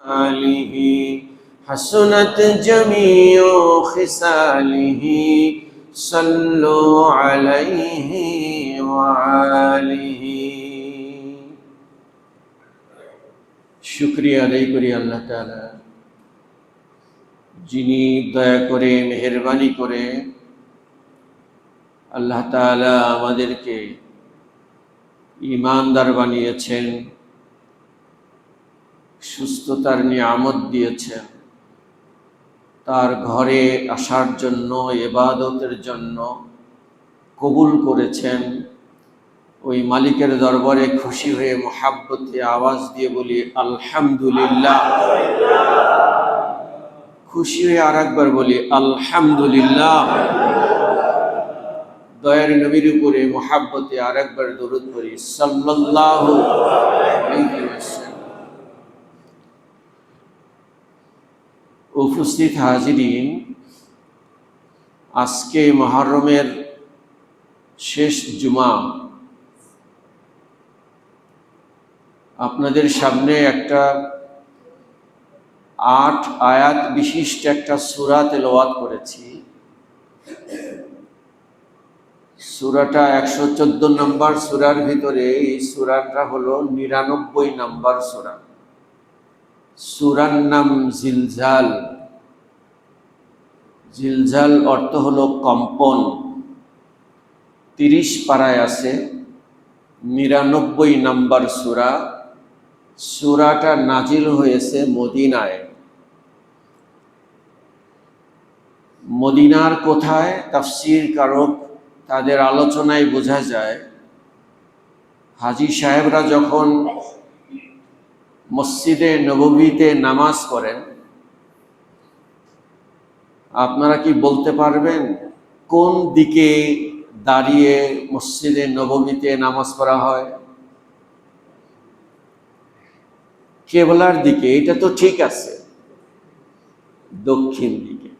آله حسنت جميع خصاله صلوا عليه وآله শুকরিয়া আদায় করি আল্লাহ তাআলা, যিনি দয়া করে মেহেরবানি করে আল্লাহ তাআলা আমাদেরকে ঈমানদার বানিয়েছেন, সুস্থতার নিয়ামত দিয়েছেন, তার ঘরে আসার জন্য, ইবাদতের জন্য কবুল করেছেন। ওই মালিকের দরবারে খুশি হয়ে মুহাব্বতে আওয়াজ দিয়ে বলি আলহামদুলিল্লাহ। খুশি হয়ে আরেকবার বলি আলহামদুলিল্লাহ। দয়ার নবীর উপরে মুহাব্বতে আরেকবার দরুদ পড়ি সাল্লাল্লাহু আলাইহি ওয়াসাল্লাম। উপস্থিত হাজিরিন, আজকে মুহররমের শেষ জুমা। আপনাদের সামনে একটা 8 আয়াত বিশিষ্ট একটা সূরা তেলাওয়াত করেছি। সূরাটা 114 নম্বর সূরার ভিতরে এই সূরাটা হলো 99 নম্বর সূরা। সূরার নাম জিলজাল। জিলজাল অর্থ হলো কম্পন। 30 পারায় আছে, 99 নম্বর সূরা। সূরাটা নাজিল হয়েছে মদিনায়। মদিনার কোথায়? তাফসীর কারক তাদের আলোচনায় বোঝা যায়, হাজী সাহেবরা যখন মসজিদে নববীতে নামাজ পড়েন, আপনারা কি বলতে পারবেন কোন দিকে দাঁড়িয়ে মসজিদে নববীতে নামাজ পড়া হয়? কিবলার দিকে। এটা তো ঠিক আছে, দক্ষিণ দিকে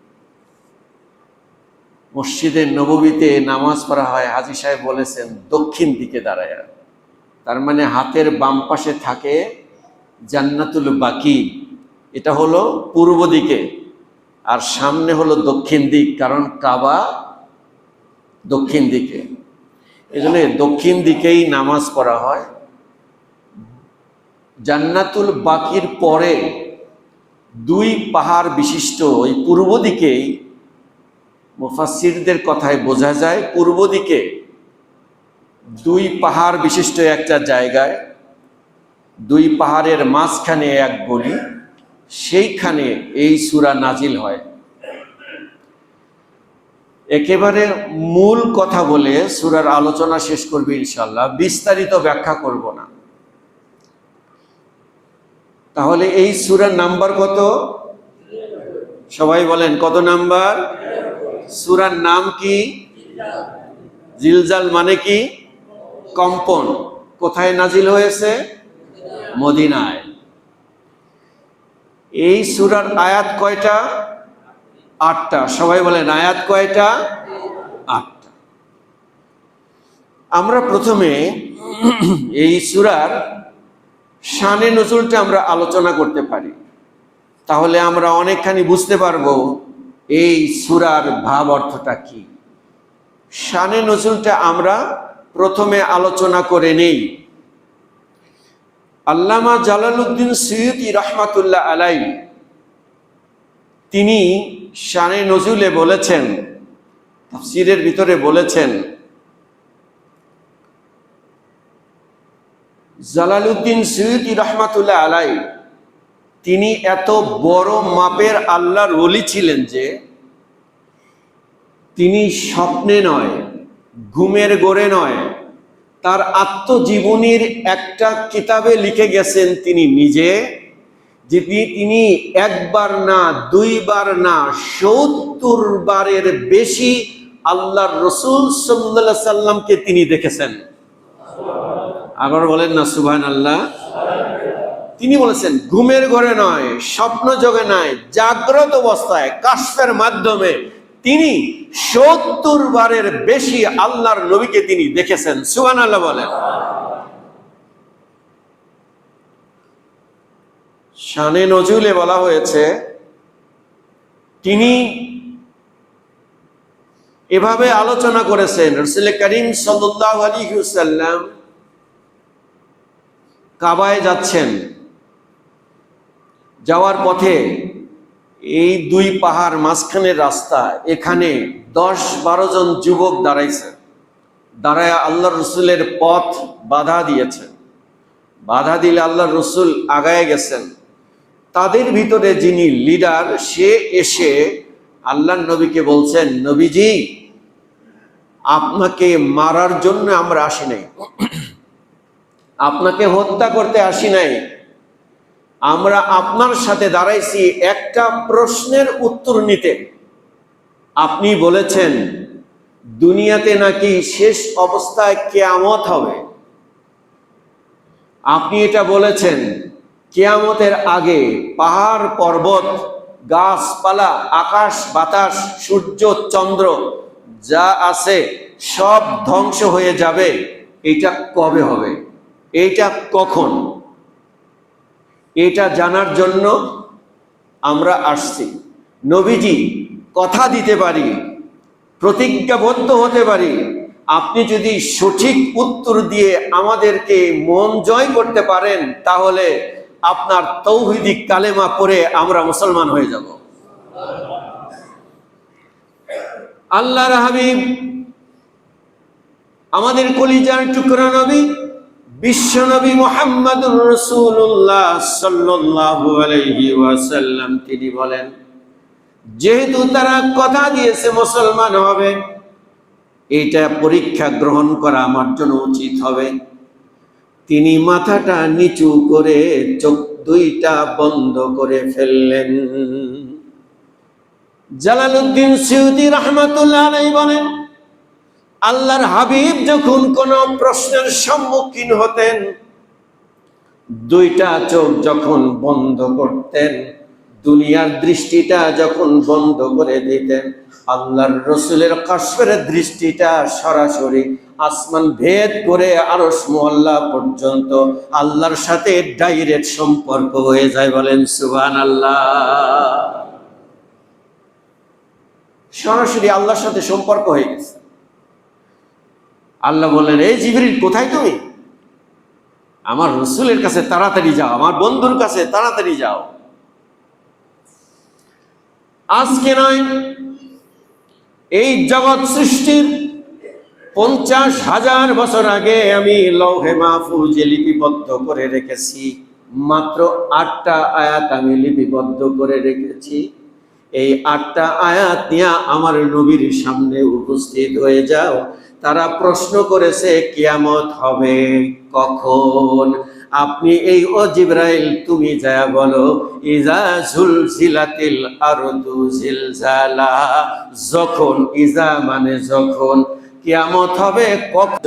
মসজিদে নববীতে নামাজ পড়া হয়। হাজী সাহেব বলেছেন দক্ষিণ দিকে দাঁড়ায়। তার মানে হাতের বাম পাশে থাকে জান্নাতুল বাকি, এটা হলো পূর্ব দিকে, আর সামনে হলো দক্ষিণ দিক, কারণ কাবা দক্ষিণ দিকে। এজন্য দক্ষিণ দিকেই নামাজ পড়া হয়। জান্নাতুল বাকির পরে 2 পাহাড় বিশিষ্ট ওই পূর্ব দিকেই, মুফাসসিরদের কথায় বোঝা যায় পূর্ব দিকে 2 পাহাড় বিশিষ্ট একটা জায়গায়, 2 পাহাড়ের মাঝখানে এক গলি, সেইখানে এই সূরা নাজিল হয়। একেবারে মূল কথা বলে সূরার আলোচনা শেষ করব ইনশাআল্লাহ, বিস্তারিত ব্যাখ্যা করব না। তাহলে এই সূরার নাম্বার কত? সবাই বলেন কত নাম্বার? সূরার নাম কি? জিলজাল মানে কি? কম্পন। কোথায় নাজিল হয়েছে? মদিনায়। এই সূরার আয়াত কয়টা? 8টা। সবাই বলেন আয়াত কয়টা? 8টা। আমরা প্রথমে এই সূরার শানে নজুলটা আমরা আলোচনা করতে পারি, তাহলে আমরা অনেকখানি বুঝতে পারবো এই সূরার ভাব অর্থটা কি। শানে নজুলটা আমরা প্রথমে আলোচনা করে নেই। আল্লামা জালালউদ্দিন সুয়ুতী রাহমাতুল্লাহ আলাইহি তিনি শানে নজুলে বলেছেন, তাফসীরের ভিতরে বলেছেন, জালালউদ্দিন সুয়ুতী রাহমাতুল্লাহ আলাইহি তিনি এত বড় মাপের আল্লাহর ওলি ছিলেন যে তিনি স্বপ্নে নয়, ঘুমের ঘোরে নয়, তার আত্মজীবনীর একটা কিতাবে লিখে গেছেন তিনি নিজে, যে তিনি একবার না, 2 বার না, 70 বারের বেশি আল্লাহর রাসূল সাল্লাল্লাহু আলাইহি সাল্লামকে তিনি দেখেছেন। আবার বলেন না সুবহানাল্লাহ। তিনি বলেছেন ঘুমের ঘরে নয়, স্বপ্ন জগে নয়, জাগ্রত অবস্থায় কাশফের মাধ্যমে তিনি 70 বারের বেশি আল্লাহর নবীকে তিনি দেখেছেন। সুবহানাল্লাহ বলেন। শানে নজুলে বলা হয়েছে, তিনি এভাবে আলোচনা করেছেন। রাসূল করিম সাল্লাল্লাহু আলাইহি ওয়াসাল্লাম কাবায় যাচ্ছেন, যাওয়ার পথে এই দুই পাহাড় মাঝখানের রাস্তা, এখানে 10-12 জন যুবক দাঁড়াইছে। দাঁড়ায় আল্লাহর রসুলের পথ বাধা দিয়েছেন। বাধা দিলে আল্লাহর রসুল আগায় গেছেন। তাদের ভিতরে যিনি লিডার, সে এসে আল্লাহর নবীকে বলছেন, নবীজি, আপনাকে মারার জন্য আমরা আসি নাই, আপনাকে হত্যা করতে আসি নাই, আমরা আপনার সাথে দাঁড়াইছি একটা প্রশ্নের উত্তর নিতে। আপনি বলেছেন দুনিয়াতে নাকি শেষ অবস্থায় কিয়ামত হবে। আপনি এটা বলেছেন, কিয়ামতের আগে পাহাড় পর্বত, গাছপালা, আকাশ বাতাস, সূর্য চন্দ্র যা আছে সব ধ্বংস হয়ে যাবে। এটা কবে হবে? এটা কখন? এটা জানার জন্য আমরা আসছি। নবীজি, কথা দিতে পারি, প্রতিজ্ঞাবদ্ধ হতে পারি, আপনি যদি সঠিক উত্তর দিয়ে আমাদেরকে মন জয় করতে পারেন, তাহলে আপনার তৌহিদি কালেমা পড়ে আমরা মুসলমান হয়ে যাব। আল্লাহর হাবিব, আমাদের কলিজার টুকরা নবী, বিশ্ব নবী মুহাম্মদুর রাসূলুল্লাহ সাল্লাল্লাহু আলাইহি ওয়াসাল্লাম, তিনি বলেন, যেহেতু তারা কথা দিয়েছে মুসলমান হবে, এটা পরীক্ষা গ্রহণ করা আমার জন্য উচিত হবে। তিনি মাথাটা নিচু করে চোখ দুইটা বন্ধ করে ফেললেন। জালালউদ্দিন সৈয়দী রাহমাতুল্লাহ আলাইহি বলেন, আল্লাহর হাবিব যখন কোন প্রশ্নের সম্মুখীন হতেন, দুইটা চোখ যখন বন্ধ করতেন, দুনিয়ার দৃষ্টিটা যখন বন্ধ করে দিতেন, আল্লাহর রসুলের কাশফের দৃষ্টিটা সরাসরি আসমান ভেদ করে আরশ মুআল্লা পর্যন্ত আল্লাহর সাথে ডাইরেক্ট সম্পর্ক হয়ে যায়। বলেন সুবহানাল্লাহ। সরাসরি আল্লাহর সাথে সম্পর্ক হয়ে গেছে। আল্লাহ বললেন, এই জিবরিল, কোথায় তুমি? আমার রসুলের কাছে তাড়াতাড়ি যাও, আমার বন্ধুর কাছে তাড়াতাড়ি যাও। আজকে নয়, এই জগৎ সৃষ্টির 50,000 বছর আগে আমি লৌহে মাহফুজে লিপিবদ্ধ করে রেখেছি। মাত্র 8টা আয়াত আমি লিপিবদ্ধ করে রেখেছি। এই 8টা আয়াত নিয়ে আমার নবীর সামনে উপস্থিত হয়ে যাও। তারা প্রশ্ন করেছে, কিয়ামত হবে কখন? আপনি এই ও জিবরাইল, তুমি যা বলো, ইজা জুলজিলাতিল আরদু জিলজালাহা, যখন, ইজা মানে যখন, কিয়ামত হবে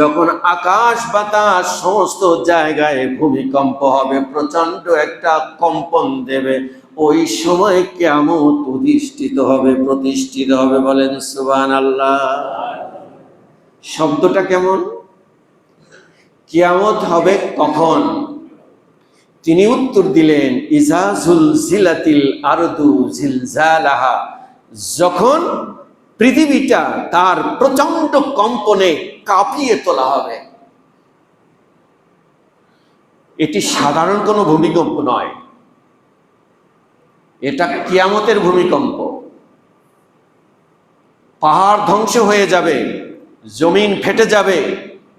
যখন আকাশ বাতাস সমস্ত জায়গায় ভূমিকম্প হবে, প্রচন্ড একটা কম্পন দেবে, ওই সময় কিয়ামত অধিষ্ঠিত হবে, প্রতিষ্ঠিত হবে। বলেন সুবহানাল্লাহ। শব্দটা কেমন? কিয়ামত হবে কখন? তিনি উত্তর দিলেন, ইজা জুলজিলাতিল আরদু জিলজালাহা, যখন পৃথিবীটা তার প্রচন্ড কম্পনে কাঁপিয়ে তোলা হবে। এটি সাধারণ কোনো ভূমিকম্প নয়, এটা কিয়ামতের ভূমিকম্প। পাহাড় ধ্বংস হয়ে যাবে, জমিন ফেটে যাবে,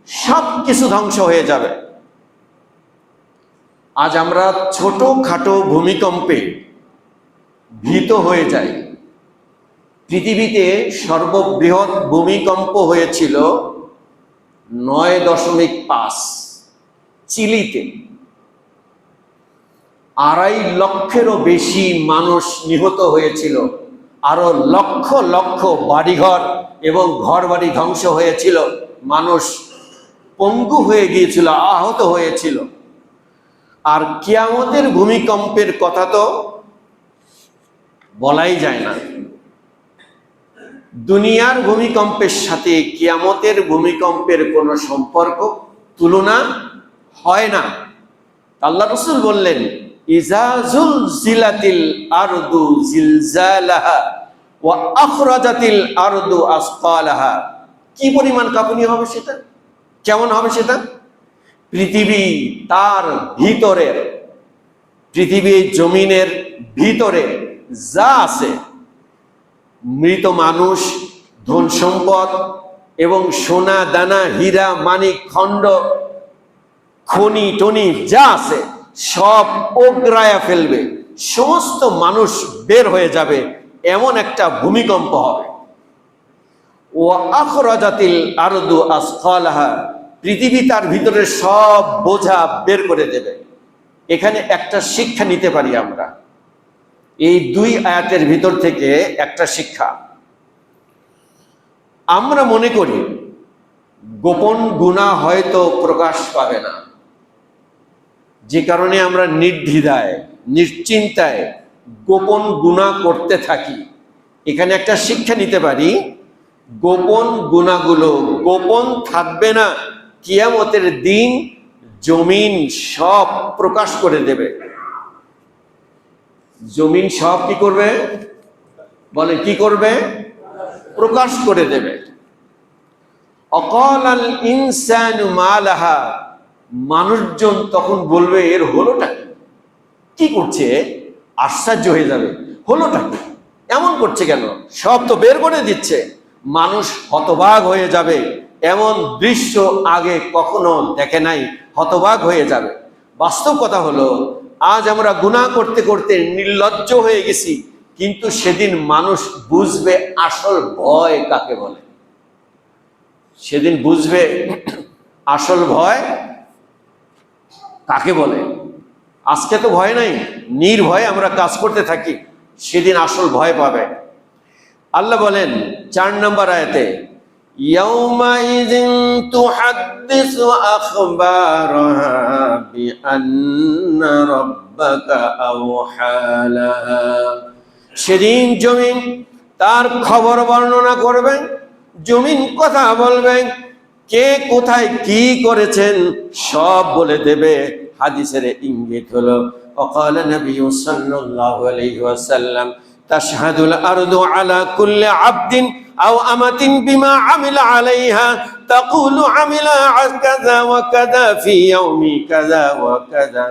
সব কিছু ধ্বংস হয়ে যাবে। আজ আমরা ছোটখাটো ভূমিকম্পে ভীত হয়ে যাই। পৃথিবীতে সর্ববৃহৎ ভূমিকম্প হয়েছিল 9.5 চিলিতে। 2.5 লক্ষেরও বেশি মানুষ নিহত হয়েছিল। আরো লক্ষ লক্ষ বাড়িঘর এবং ঘরবাড়ি ধ্বংস হয়েছিল। মানুষ পঙ্গু হয়ে গিয়েছিল, আহত হয়েছিল। আর কিয়ামতের ভূমিকম্পের কথা তো বলাই যায় না। দুনিয়ার ভূমিকম্পের সাথে কিয়ামতের ভূমিকম্পের কোনো সম্পর্ক, তুলনা হয় না। আল্লাহ রাসূল বললেন, ইজা জুলজিলাতিল আরদু জিলজালাহা ওয়া আখরাজাতিল আরদু আসকালাহা। কি পরিমাণ কাঁপুনি হবে সেটা, কেমন হবে সেটা? পৃথিবী তার ভিতরের, পৃথিবী জমিনের ভিতরে যা আছে, মৃত মানুষ, ধন সম্পদ এবং সোনা দানা, হীরা মানিক খণ্ড, খনি টনি যা আছে সব ওগরায়া ফেলবে, সমস্ত মানুষ বের হয়ে যাবে, এমন একটা ভূমিকম্প হবে। ওয়া আখরাজাতিল আরদু আসকালাহা, পৃথিবী তার ভিতরে সব বোঝা বের করে দেবে। এখানে একটা শিক্ষা নিতে পারি আমরা এই দুই আয়াতের ভিতর থেকে। একটা শিক্ষা আমরা মনে করি গোপন গুনাহ হয়তো প্রকাশ পাবে না, যে কারণে আমরা নির্দ্বিধায় নিশ্চিন্তায় গোপন গুনাহ করতে থাকি। এখানে একটা শিক্ষা নিতে পারি, গোপন গুনাহগুলো গোপন থাকবে না, কিয়ামতের দিন জমিন সব প্রকাশ করে দেবে। জমিন সব কি করবে? বলে কি করবে? প্রকাশ করে দেবে। অকালাল ইনসানু মালাহা, মানুষজন তখন বলবে এর হলোটা কি, কি করছে? আশ্চর্য হয়ে যাবে, হলোটা কি, এমন করছে কেন, সব তো বের করে দিচ্ছে। মানুষ হতবাক হয়ে যাবে, এমন দৃশ্য আগে কখনো দেখে নাই, হতবাক হয়ে যাবে। বাস্তব কথা হলো আজ আমরা গুনাহ করতে করতে নির্লজ্জ হয়ে গেছি, কিন্তু সেদিন মানুষ বুঝবে আসল ভয় কাকে বলে। সেদিন বুঝবে আসল ভয় কাকে বলে। আজকে তো ভয় নাই, নির্ভয়ে আমরা কাজ করতে থাকি, সেদিন আসল ভয় পাবে। আল্লাহ বলেন 4 নম্বর আয়াতে, ইয়াউমাইযিন তুহাদ্দিসু আখবারাহা বিআন্না রাব্বাকা আওহালাহা, সেদিন জমিন তার খবর বর্ণনা করবেন, জমিন কথা বলবেন, কে কোথায় কি করেছেন সব বলে দেবে। হাদিসের ইঙ্গিত হলো ওয়াকালা নবী সাল্লাল্লাহু আলাইহি ওয়াসাল্লাম তাশহাদুল আরদু আলা কুল্লি আবদিন আও আমাতিন বিমা আমিলা আলাইহা তাকুলু আমিলা কাযা ওয়া কাযা ফি ইয়াউমি কাযা ওয়া কাযা,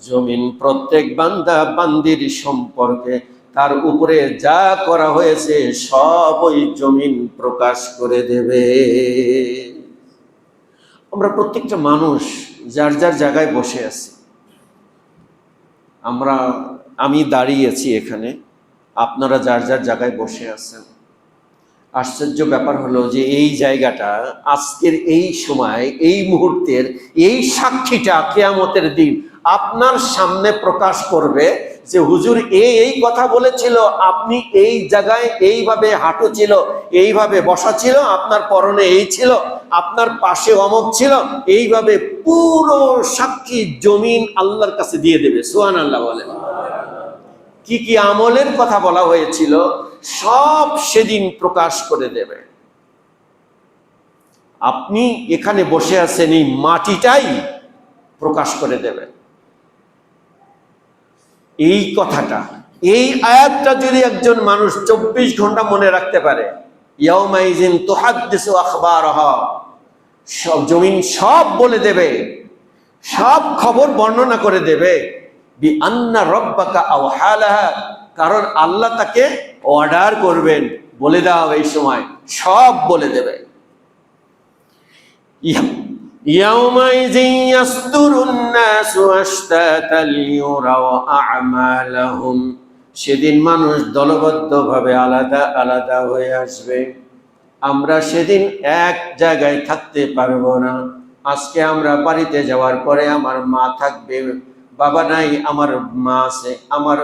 জমিন প্রত্যেক বান্দা বান্দির সম্পর্কে তার উপরে যা করা হয়েছে সব ওই জমিন প্রকাশ করে দেবে। আমরা প্রত্যেকটা মানুষ যার যার জায়গায় বসে আছি। আমি দাঁড়িয়েছি এখানে, আপনারা যার যার জায়গায় বসে আছেন। আশ্চর্য ব্যাপার হলো যে এই জায়গাটা আজকের এই সময়, এই মুহূর্তের এই সাক্ষীটা কিয়ামতের দিন আপনার সামনে প্রকাশ করবে যে হুজুর এই কথা বলেছিল, আপনি এই জায়গায় এইভাবে হাঁটু ছিল, এইভাবে বসা ছিল, আপনার পরনে এই ছিল, আপনার পাশে অমুক ছিল, এইভাবে পুরো সাক্ষী জমিন আল্লাহর কাছে দিয়ে দেবে। সুবহানাল্লাহ বলেন। কি কি আমলের কথা বলা হয়েছিল সব সেদিন প্রকাশ করে দেবে। আপনি এখানে বসে আছেন, এই মাটিটাই প্রকাশ করে দেবে। এই কথাটা, এই আয়াতটা যদি একজন মানুষ 24 ঘন্টা মনে রাখতে পারে, ইয়াউমাইযিন তুহাদ্দিসু আখবারাহা, সব জমিন সব বলে দেবে, সব খবর বর্ণনা করে দেবে। বিআন্না রাব্বাকা আওহালাহা, কারণ আল্লাহ তাকে অর্ডার করবেন, বলে দাও, এই সময় সব বলে দেবে। ইয়াউমাইযিন ইয়াসদুরুন নাসু আশতাতাল লিউরাউ আ'মালাহুম, সেদিন মানুষ দলবদ্ধভাবে আলাদা আলাদা হয়ে আসবে। আমরা সেদিন এক জায়গায় থাকতে পারবো না। আজকে আমরা বাড়িতে যাওয়ার পরে আমার মা থাকবে, বাবা নাই, আমার মা আছে, আমার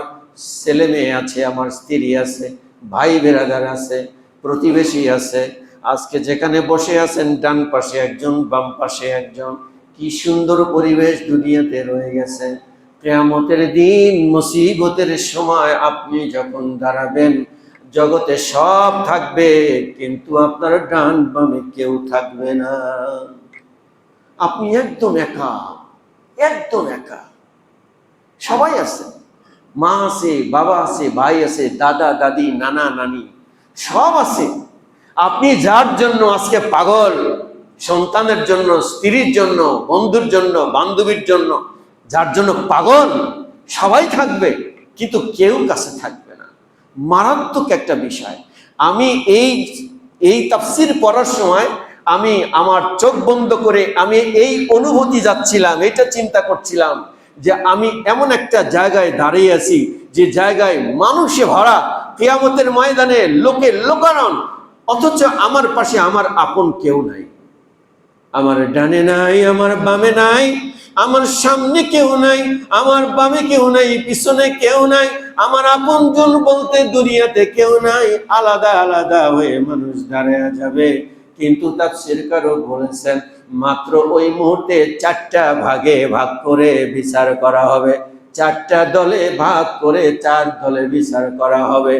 ছেলে মেয়ে আছে, আমার স্ত্রী আছে, ভাই বেরাদার আছে, প্রতিবেশী আছে। আজকে যেখানে বসে আছেন ডান পাশে একজন, বাম পাশে একজন, কি সুন্দর পরিবেশ দুনিয়াতে রয়ে গেছে। কিয়ামতের দিন মুসিবতের সময় আপনি যখন দাঁড়াবেন, জগতে সব থাকবে কিন্তু আপনার ডান বামে কেউ থাকবে না। আপনি একদম একা, একদম একা। সবাই আছে, মা আছে, বাবা আছে, ভাই আছে, দাদা দাদি, নানা নানি, সব আছে। আপনি যার জন্য আজকে পাগল, সন্তানের জন্য, স্ত্রীর জন্য, বন্ধুর জন্য, বান্ধবীর জন্য, যার জন্য পাগল, সবাই থাকবে, কিন্তু কেউ কাছে থাকবে না। মারাত্মক একটা বিষয়। আমি এই তাফসীর পড়ার সময় আমি আমার চোখ বন্ধ করে আমি এই অনুভূতি যাচ্ছিলাম, এটা চিন্তা করছিলাম যে আমি এমন একটা জায়গায় দাঁড়িয়ে আছি যে জায়গায় মানুষে ভরা, কিয়ামতের ময়দানে লোকে লোকারণ, অথচ আমার পাশে আমার আপন কেউ নাই। আমার ডানে নাই, আমার বামে নাই, আমার সামনে কেউ নাই, আমার বামে কেউ নাই, পিছনে কেউ নাই, আমার আপনজন বলতে দুনিয়াতে কেউ নাই। আলাদা আলাদা হয়ে মানুষ দাঁড়ায় যাবে। কিন্তু তাফসীরকারও বলেছেন মাত্র ওই মুহূর্তে 4টা ভাগে ভাগ করে বিচার করা হবে। 4টা দলে ভাগ করে 4 দলে বিচার করা হবে।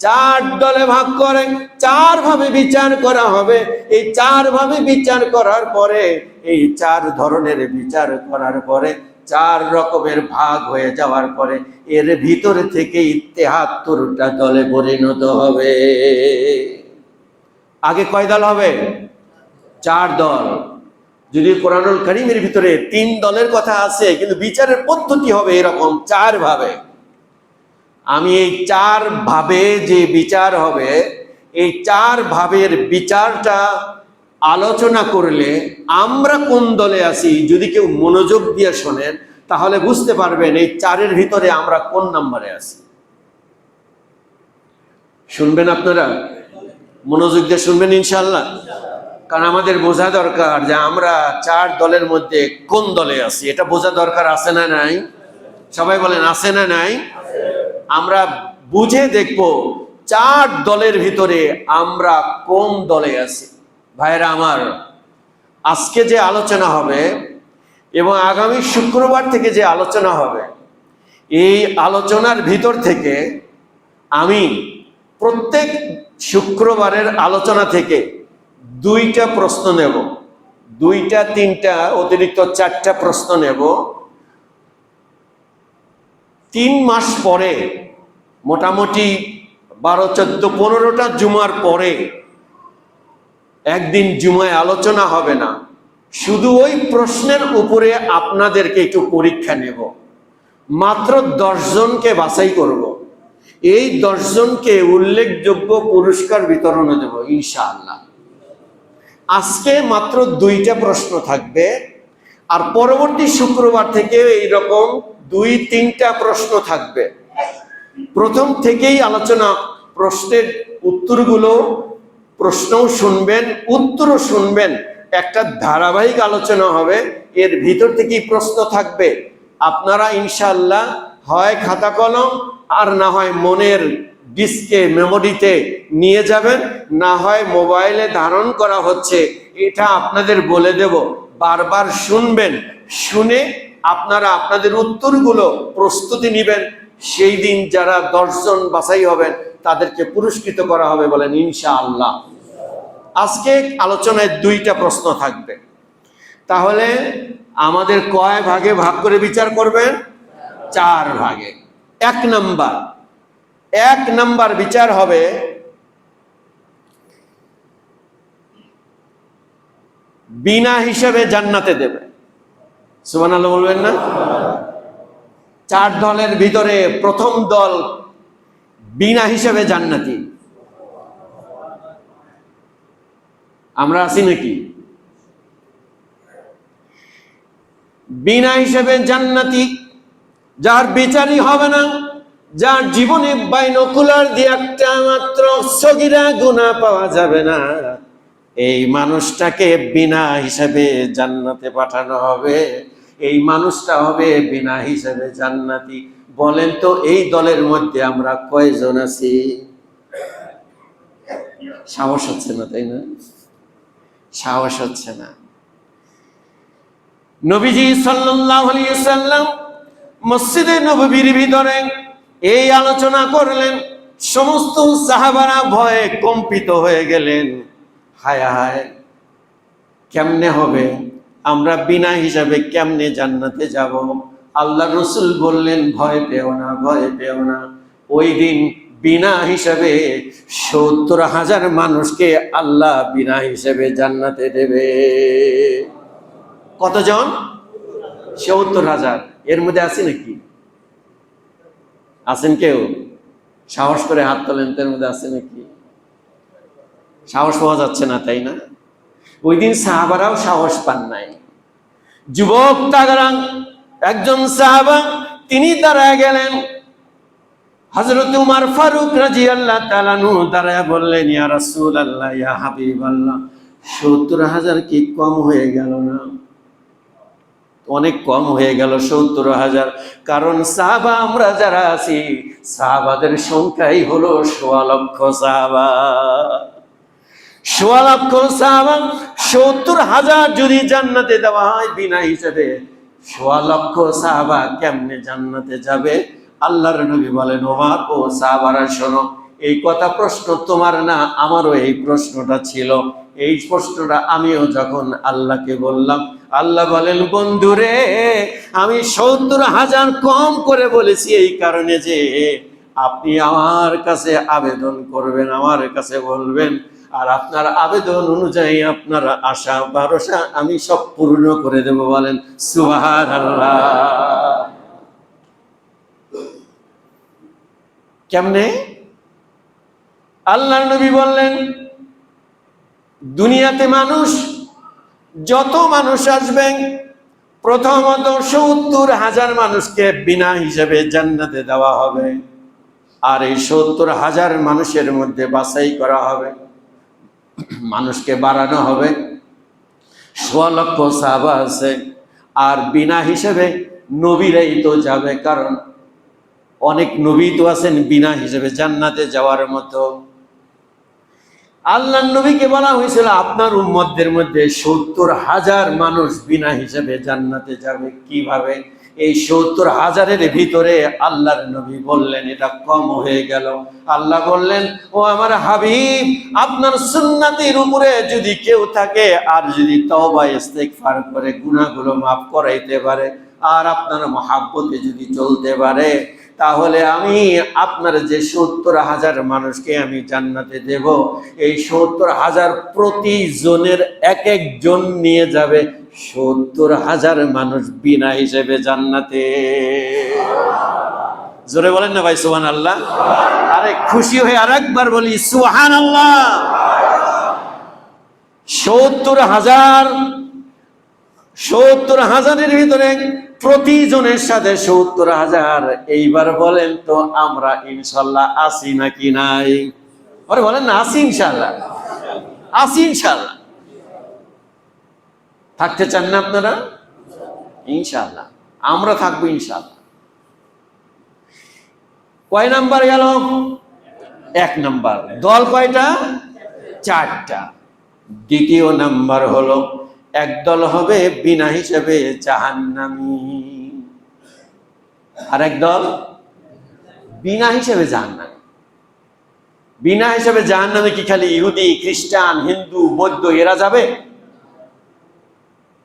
4 দলে ভাগ করে 4 ভাবে বিচার করা হবে। এই 4 ভাবে বিচার করার পরে, এই 4 ধরনের বিচার করার পরে, 4 রকমের ভাগ হয়ে যাওয়ার পরে এর ভিতরে থেকে 73টা দলে পরিণত হবে। আগে কয় দল হবে? 4 দল। যদি কোরআনুল কারীমের ভিতরে 3 দলের কথা আছে, কিন্তু বিচারের পদ্ধতি হবে এরকম 4 ভাবে। আমি এই 4 ভাবে যে বিচার হবে, এই 4 ভাবের বিচারটা আলোচনা করলে আমরা কোন দলে আছি, যদি কেউ মনোযোগ দিয়ে শোনেন তাহলে বুঝতে পারবেন এই 4-এর ভিতরে আমরা কোন নম্বরে আছি। শুনবেন আপনারা? মনোযোগ দিয়ে শুনবেন ইনশাআল্লাহ। কারণ আমাদের বোঝা দরকার যে আমরা 4 দলের মধ্যে কোন দলে আছি, এটা বোঝা দরকার। আছে না নাই? সবাই বলেন আছে না নাই? আমরা বুঝে দেখব 4 দলের ভিতরে আমরা কোন দলে আছি। ভাইরা আমার, আজকে যে আলোচনা হবে এবং আগামী শুক্রবার থেকে যে আলোচনা হবে, এই আলোচনার ভিতর থেকে আমি প্রত্যেক শুক্রবারের আলোচনা থেকে 2টা প্রশ্ন নেব, 2টা 3টা অতিরিক্ত 4টা প্রশ্ন নেব। 3 মাস পরে, মোটামুটি 12, 14, 15টা জুমার পরে একদিন জুমায় আলোচনা হবে না, শুধু ওই প্রশ্নের উপরে আপনাদেরকে একটু পরীক্ষা নেব। মাত্র 10 জনকে বাছাই করব। এই 10 জনকে উল্লেখযোগ্য পুরস্কার বিতরণ দেব ইনশাআল্লাহ। আজকে মাত্র 2টা প্রশ্ন থাকবে, আর পরবর্তী শুক্রবার থেকে এইরকম 2-3টা প্রশ্ন থাকবে। প্রথম থেকেই আলোচনা, প্রশ্নের উত্তরগুলো, প্রশ্নও শুনবেন, উত্তরও শুনবেন, একটা ধারাবাহিক আলোচনা হবে। এর ভিতর থেকেই প্রশ্ন থাকবে। আপনারা ইনশাআল্লাহ হয় খাতা কলম আর না হয় মনের ডিস্কে, মেমোরিতে নিয়ে যাবেন, না হয় মোবাইলে ধারণ করা হচ্ছে, এটা আপনাদের বলে দেব। বারবার শুনবেন, শুনে আপনারা আপনাদের উত্তরগুলো প্রস্তুতি নেবেন। সেই দিন যারা 10 জন বাছাই হবেন তাদেরকে পুরস্কৃত করা হবে, বলেন ইনশাআল্লাহ। আজকে আলোচনায় 2টা প্রশ্ন থাকবে। তাহলে আমাদের কয় ভাগে ভাগ করে বিচার করবেন? 4 ভাগে। 1 নাম্বার বিচার হবে বিনা হিসাবে জান্নাতে দেবে। সুবহানাল্লাহ বলবেন না? 4 দলের ভিতরে প্রথম দল বিনা হিসাবে জান্নাতি। আমরা আছি নাকি? বিনা হিসাবে জান্নাতি, যার বিচারই হবে না, যার জীবনে বাইনোকুলার দিয়ে একটা মাত্র সগীরা গুনাহ পাওয়া যাবে না, এই মানুষটাকে বিনা হিসাবে জান্নাতে পাঠানো হবে। এই মানুষটা হবে বিনা হিসাবে জান্নাতি। বলেন তো এই দলের মধ্যে আমরা কয়জন আছি? সাহস হচ্ছে না, তাই না? সাহস হচ্ছে না। নবীজি সাল্লাল্লাহু আলাইহি ওয়াসাল্লাম মসজিদে নববীর ভিতরে এই আলোচনা করলেন। সমস্ত সাহাবারা ভয়ে কম্পিত হয়ে গেলেন। হায় হায়, কেমনে হবে? আমরা বিনা হিসাবে কেমনে জান্নাতে যাব? আল্লাহ রসুল বললেন, ভয় পেও না, ভয় পেও না। ওই দিন বিনা হিসাবে 70,000 মানুষকে আল্লাহ বিনা হিসাবে জান্নাতে দেবে। কতজন? 70,000। এর মধ্যে আছে নাকি? আছেন কেউ? সাহস করে হাত তোলেন, এর মধ্যে আছে নাকি? সাহস পাওয়া যাচ্ছে না, তাই না? ওই দিন সাহাবারাও সাহস পান নাই। যুবক তাগড়া একজন সাহাবা, তিনি দাঁড়ায় গেলেন। হযরত উমর ফারুক রাদিয়াল্লাহু তাআলা আনহু দাঁড়ায় বললেন, ইয়া রাসূলুল্লাহ, ইয়া হাবিবাল্লাহ, 70,000 কি কম হয়ে গেল না? অনেক কম হয়ে গেল 70,000। কারণ সাহাবা আমরা যারা আছি, সাহাবাদের সংখ্যাই হলো 1.25 লক্ষ সাহাবা। 1.25 লক্ষ সাহাবা, 70,000 যদি জান্নাতে দেওয়া হয় বিনা হিসেবে, 1.25 লক্ষ সাহাবা কেমনে জান্নাতে যাবে? আল্লাহর নবী বলেন, ওমর ও সাহাবারা শোনো, এই কথা প্রশ্ন তোমার না, আমারও এই প্রশ্নটা ছিল। এই প্রশ্নটা আমিও যখন আল্লাহকে বললাম, আল্লাহ বলেন, বন্ধুরে, আমি 70,000 কম করে বলেছি এই কারণে যে আপনি আমার কাছে আবেদন করবেন, আমার কাছে বলবেন, আর আপনার আবেদন অনুযায়ী আপনার আশা ভরসা আমি সব পূর্ণ করে দেব। বলেন সুবহানাল্লাহ। কেমনে? আল্লাহর নবী বললেন, দুনিয়াতে মানুষ যত মানুষ আসবেন, প্রথমত 70,000 মানুষকে বিনা হিসেবে জান্নাতে দেওয়া হবে। আর এই 70,000 মানুষের মধ্যে বাছাই করা হবে, মানুষকে বাড়ানো হবে। 1.25 লক্ষ সাহাবা আছে, আর বিনা হিসেবে নবীরাই তো যাবে, কারণ অনেক নবী তো আছেন বিনা হিসেবে জান্নাতে যাওয়ার মতো। আল্লাহর নবীকে বলা হয়েছিল, আপনার উম্মতদের মধ্যে 70,000 মানুষ বিনা হিসেবে জান্নাতে যাবে। কিভাবে? এই 70,000-এর ভিতরে আল্লাহর নবী বললেন, এটা কম হয়ে গেল। আল্লাহ বললেন, ও আমার হাবিব, আপনার সুন্নাতের উপরে যদি কেউ থাকে, আর যদি তওবা ইস্তেগফার করে গুনাহগুলো মাফ করাইতে পারে, আর আপনার মহাব্বতে যদি চলতে পারে, তাহলে আমি আপনার যে 70,000 মানুষকে আমি জান্নাতে দেব, এই 70,000 প্রতিজনের এক একজন নিয়ে যাবে 70,000 মানুষ বিনা হিসেবে জান্নাতে। জোরে বলেন না ভাই সুবহানাল্লাহ। আরে খুশি হয়ে আরেকবার বলি সুবহানাল্লাহ। 70,000-এর ভিতরে প্রতিজনের সাথে 70,000। এইবার বলেন তো, আমরা ইনশাল্লাহ আছি নাকি নাই? আরে বলেন না, আছি ইনশাল্লাহ, আছি ইনশাল্লাহ। থাকতে চান না আপনারা? ইনশাল্লাহ আমরা থাকবো ইনশাল্লাহ। কয় নাম্বার গেল? 1 নাম্বার। দল কয়টা? 4টা। দ্বিতীয় নাম্বার হলো, একদল হবে বিনা হিসেবে জাহান্নামী, আর একদল বিনা হিসেবে জাহান্নামী। বিনা হিসেবে জাহান্নামে কি খালি ইহুদি, খ্রিস্টান, হিন্দু, বৌদ্ধ এরা যাবে?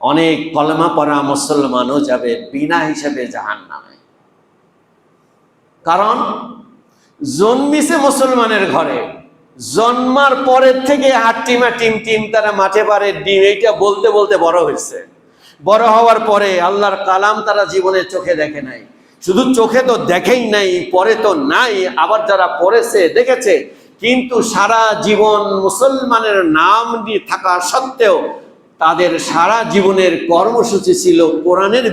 অনেক কলেমা পড়া মুসলমানও যাবে বিনা হিসেবে জাহান্নামে। কারণ জন্মিছে মুসলমানের ঘরে, জন্মার পরের থেকে হাট্টিমা টিম টিম তারা মাঠে পারে ডিম, এইটা বলতে বলতে বড় হয়েছে। বড় হওয়ার পরে আল্লাহর কালাম তারা জীবনে চোখে দেখে নাই। শুধু চোখে তো দেখেই নাই, পরে তো নাই, আবার যারা পড়েছে দেখেছে, কিন্তু সারা জীবন মুসলমানের নাম নিয়ে থাকা সত্ত্বেও তাদের সারা জীবনের কর্মসূচি ছিল কোরআনের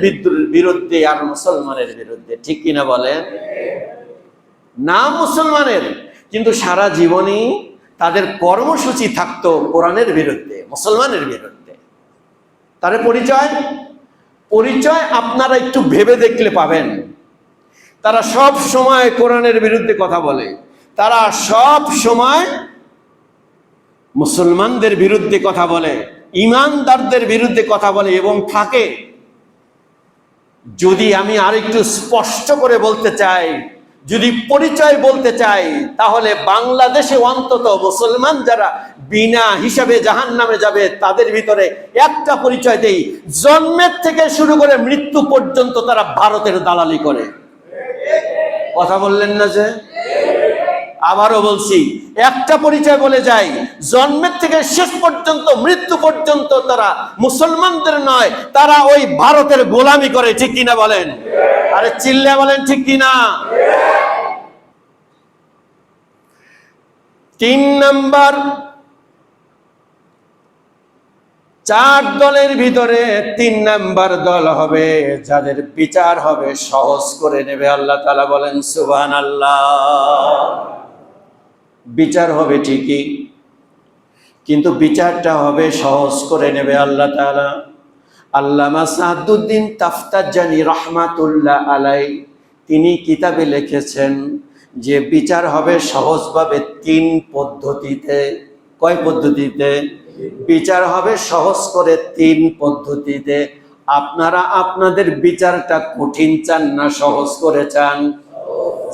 বিরুদ্ধে আর মুসলমানের বিরুদ্ধে। ঠিক কিনা বলেন? নাম মুসলমানের, কিন্তু সারা জীবনই তাদের কর্মসূচি থাকতো কোরআনের বিরুদ্ধে, মুসলমানের বিরুদ্ধে। তার পরিচয় আপনারা একটু ভেবে দেখলে পাবেন। তারা সব সময় কোরআনের বিরুদ্ধে কথা বলে, তারা সব সময় মুসলমানদের বিরুদ্ধে কথা বলে, ইমানদারদের বিরুদ্ধে কথা বলে এবং থাকে। যদি আমি আরেকটু স্পষ্ট করে বলতে চাই, যদি পরিচয় বলতে চাই, তাহলে বাংলাদেশে অন্তত মুসলমান যারা বিনা হিসাবে জাহান্নামে যাবে, তাদের ভিতরে একটা পরিচয় দেই, জন্মের থেকে শুরু করে মৃত্যু পর্যন্ত তারা ভারতের দালালি করে। কথা বললেন না যে? আবারও বলছি, একটা পরিচয় বলে যাই, জন্মের থেকে শেষ পর্যন্ত মৃত্যু পর্যন্ত তারা মুসলমানদের নয়, তারা ওই ভারতের গোলামি করে। ঠিক কিনা বলেন? আরে চিল্লা বলেন ঠিক কিনা? 3 নাম্বার, 4 দলের ভিতরে 3 নাম্বার দল হবে যাদের বিচার হবে সহজ করে নেবে। আল্লাহ তাআলা বলেন সুবহানাল্লাহ। বিচার হবে ঠিকই, কিন্তু বিচারটা হবে সহজ করে নেবে আল্লাহ তাআলা। আল্লামা সাদুদ্দিন তাফতাজানি রাহমাতুল্লাহ আলাইহি তিনি কিতাবে লিখেছেন যে বিচার হবে সহজভাবে 3 পদ্ধতিতে। কয় পদ্ধতিতে? বিচার হবে সহজ করে 3 পদ্ধতিতে। আপনারা আপনাদের বিচারটা কঠিন চান না সহজ করে চান?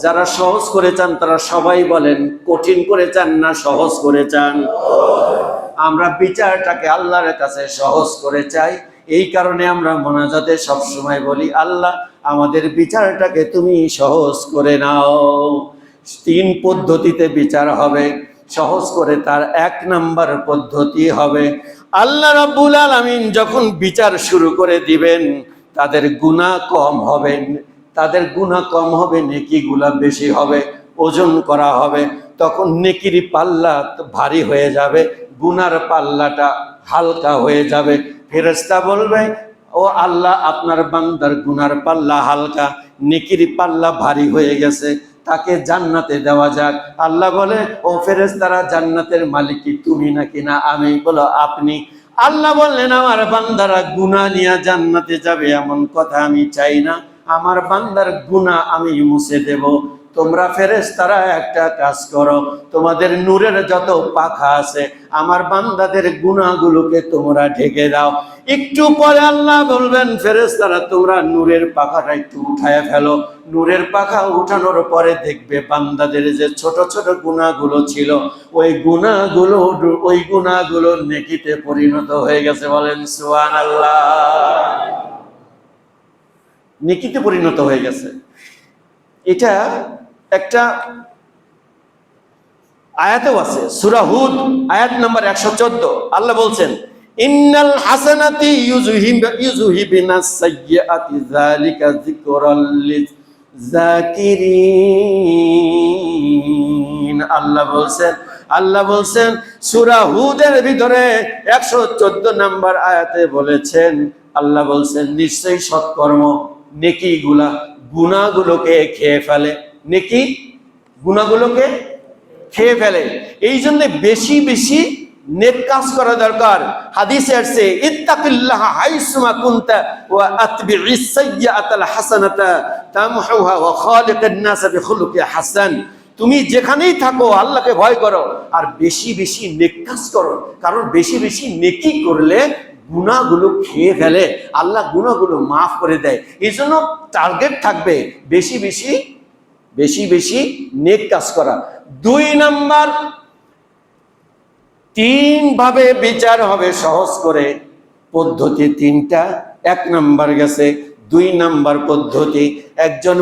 যারা সহজ করে চান তারা সবাই বলেন কঠিন করে চান না সহজ করে চান? আমরা বিচারটাকে আল্লাহর কাছে সহজ করে চাই। এই কারণে আমরা মোনাজাতে সবসময় বলি, আল্লাহ আমাদের বিচারটাকে তুমি সহজ করে নাও। 3 পদ্ধতিতে বিচার হবে সহজ করে। তার 1 নাম্বার পদ্ধতি হবে, আল্লাহ রাব্বুল আলামিন যখন বিচার শুরু করে দিবেন তাদের গুনাহ কম হবে, তাদের গুনাহ কম হবে, নেকিগুলা বেশি হবে, ওজন করা হবে। তখন নেকির পাল্লা ভারী হয়ে যাবে, গুনার পাল্লাটা হালকা হয়ে যাবে। ফেরেশতা বলবে, ও আল্লাহ আপনার বান্দার গুনার পাল্লা হালকা, নেকির পাল্লা ভারী হয়ে গেছে, তাকে জান্নাতে দেওয়া যাক। আল্লাহ বলে, ও ফেরেশতারা জান্নাতের মালিক কি তুমি নাকি না আমি? বলো আপনি। আল্লাহ বললেন, আমার বান্দারা গুনাহ নিয়ে জান্নাতে যাবে এমন কথা আমি চাই না, আমার বান্দার গুনাহ আমি মুছে দেব। তোমরা ফেরেশতারা একটা কাজ করো, তোমাদের নূরের যত পাখা আছে আমার বান্দাদের গুনাহগুলোকে তোমরা ঢেকে দাও। একটু পরে আল্লাহ বলবেন, ফেরেশতারা তোমরা নূরের পাখাটা একটু উঠায় ফেলো। নূরের পাখা উঠানোর পরে দেখবে বান্দাদের যে ছোট ছোট গুনাহগুলো ছিল ওই গুনাহগুলো নেকিতে পরিণত হয়ে গেছে। বলেন সুবহানাল্লাহ। নেকিতে পরিণত হয়ে গেছে। এটা একটা আয়াতেও আছে, সূরা হুদ আয়াত নাম্বার 114। আল্লাহ বলছেন, ইন্নাল হাসানাতি ইউযহিবিনাস সাইয়্যাতি যালিকা যিকরাল লিযাকিরিন। আল্লাহ বলছেন সূরা হুদের ভিতরে 114 নাম্বার আয়াতে বলেছেন, আল্লাহ বলছেন নিশ্চয়ই সৎকর্ম নেকিগুলা গুনাহগুলোকে খেয়ে ফেলে। নেকি গুনাহগুলোকে খেয়ে ফেলে। এই জন্য বেশি বেশি নেক কাজ করা দরকার। হাদিসে আসছে, ইত্তাকিল্লাহ হাইসুমা কুনতা ওয়া আতবিইস সাইয়্যাতাল হাসানাতা তামহুহা ওয়া খালিকান নাস বিখুলুকি হাসান। তুমি যেখানেই থাকো আল্লাহকে ভয় করো আর বেশি বেশি নেক কাজ করো, কারণ বেশি বেশি নেকি করলে গুনাহগুলো খেয়ে ফেলে, আল্লাহ গুনাহগুলো মাফ করে দেয়। এই জন্য টার্গেট থাকবে বেশি বেশি নেক কাজ করা। 2 নাম্বার, 3 ভাবে বিচার হবে সহজ করে, পদ্ধতি 3টা। 1 নাম্বার গেছে। 2 নাম্বার পদ্ধতি, একজন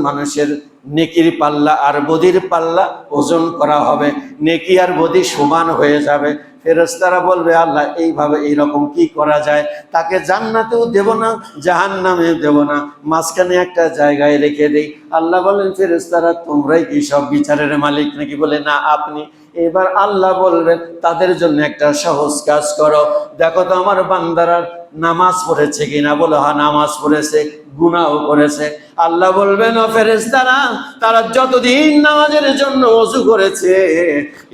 মানুষের নেকির পাল্লা আর বদির পাল্লা ওজন করা হবে, নেকি আর বদি সমান হয়ে যাবে। ফেরেশতারা বলবে, আল্লাহ এইভাবে এইরকম কি করা যায়? তাকে জান্নাতেও দেব না জাহান্নামেও দেব না, মাঝখানে একটা জায়গায় রেখে দেই। আল্লাহ বলেন, ফেরেশতারা তোমরাই কি সব বিচারের মালিক নাকি? বলে না আপনি। এবার আল্লাহ বলবেন, তাদের জন্য একটা সহজ কাজ করো, দেখো তো আমার বান্দারা নামাজ পড়েছে কিনা? বলো হ্যাঁ নামাজ পড়েছে, গুনাহও করেছে। আল্লাহ বলবেন, ও ফেরেশতারা তারা যতদিন নামাজের জন্য ওযু করেছে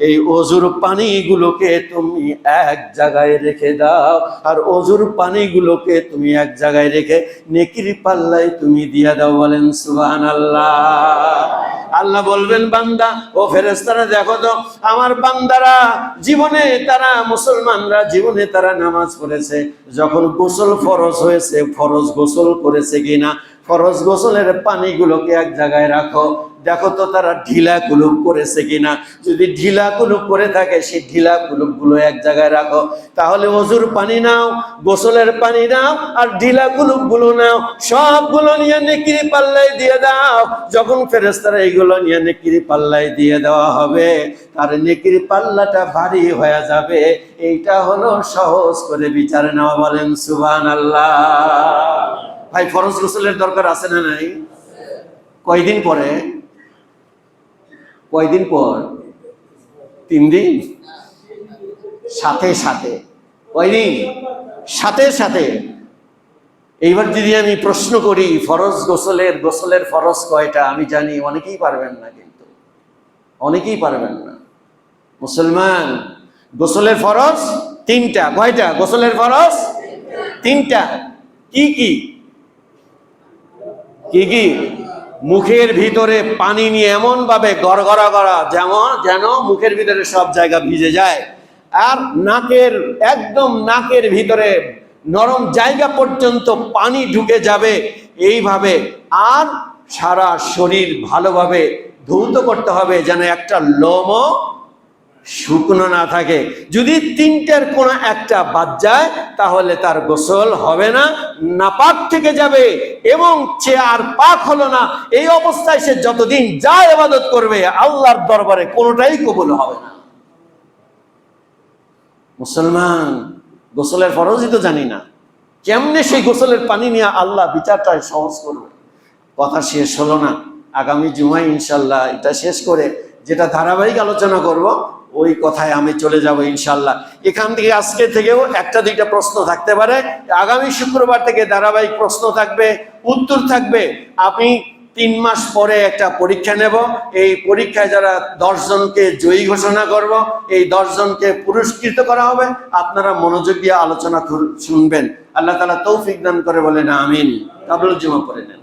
এই ওযুর পানিগুলোকে তুমি এক জায়গায় রেখে দাও, আর ওযুর পানিগুলোকে তুমি এক জায়গায় রেখে নেকির পাল্লায় তুমি দিয়ে দাও। বলেন সুবহানাল্লাহ। আল্লাহ বলবেন, বান্দা ও ফেরেশতারা দেখো তো আমার বান্দারা জীবনে তারা মুসলমানরা জীবনে তারা নামাজ পড়েছে, যখন গোসল ফরজ হয়েছে ফরজ গোসল করেছে কিনা? ফরজ গোসলের পানিগুলোকে এক জায়গায় রাখো, দেখো তো তারা ঢিলা কুলুপ করেছে কিনা। যদি ঢিলা কুলুপ করে থাকে সেই ঢিলা কুলুপগুলো এক জায়গায় রাখো। তাহলে ওযুর পানি নাও, গোসলের পানি নাও, আর ঢিলা কুলুপগুলো নাও, সবগুলো নিয়ে নেকির পাল্লায় দিয়ে দাও। যখন ফেরেশতারা এইগুলো নিয়ে নেকির পাল্লায় দিয়ে দেওয়া হবে, তার নেকির পাল্লাটা ভারী হয়ে যাবে। এইটা হলো সহজ করে বিচার নেওয়া। বলেন সুবহানাল্লাহ। ভাই, ফরজ গোসলের দরকার আছে না নাই? কয়দিন পরে? কয়দিন পর? 3 দিন? সাথে সাথে? কয়দিন? সাথে সাথে। এইবার যদি আমি প্রশ্ন করি ফরজ গোসলের ফরজ কয়টা, আমি জানি অনেকেই পারবেন না, কিন্তু অনেকেই পারবেন না। মুসলমান, গোসলের ফরজ 3টা। কয়টা? গোসলের ফরজ 3টা। কি কি? কি কি? মুখের ভিতরে পানি নিয়ে এমন ভাবে গড়গড়া করা যেন মুখের ভিতরে সব জায়গা ভিজে যায়, আর একদম নাকের ভিতরে নরম জায়গা পর্যন্ত পানি ঢুকে যাবে এইভাবে। আর সারা শরীর ভালোভাবে ধৌত করতে হবে, যেন একটা লোমও শুকনো না থাকে। যদি 3টার কোনো একটা বাদ যায় তাহলে তার গোসল হবে না, নাপাক থেকে যাবে, এবং সে আর পাক হলো না। এই অবস্থায় সে যতদিন যা ইবাদত করবে আল্লাহর দরবারে কোনোটাই কবুল হবে না। মুসলমান, গোসলের ফরজই তো জানি না, কেমনে সেই গোসলের পানি নিয়ে আল্লাহ বিচারটা সহজ করবে। কথা শেষ হলো না, আগামী জুমায় ইনশাল্লাহ এটা শেষ করে যেটা ধারাবাহিক আলোচনা করব ওই কথায় আমি চলে যাব ইনশাল্লাহ। এখান থেকে আজকে থেকেও 1-2টা প্রশ্ন থাকতে পারে, আগামী শুক্রবার থেকে ধারাবাহিক প্রশ্ন থাকবে, উত্তর থাকবে। আমি 3 মাস পরে একটা পরীক্ষা নেব, এই পরীক্ষায় যারা 10 জনকে জয়ী ঘোষণা করব, এই 10 জনকে পুরস্কৃত করা হবে। আপনারা মনোযোগ দিয়ে আলোচনা শুনবেন। আল্লাহ তাআলা তৌফিক দান করে, বলেন আমিন। কাবুল জুমা পড়ে নেন।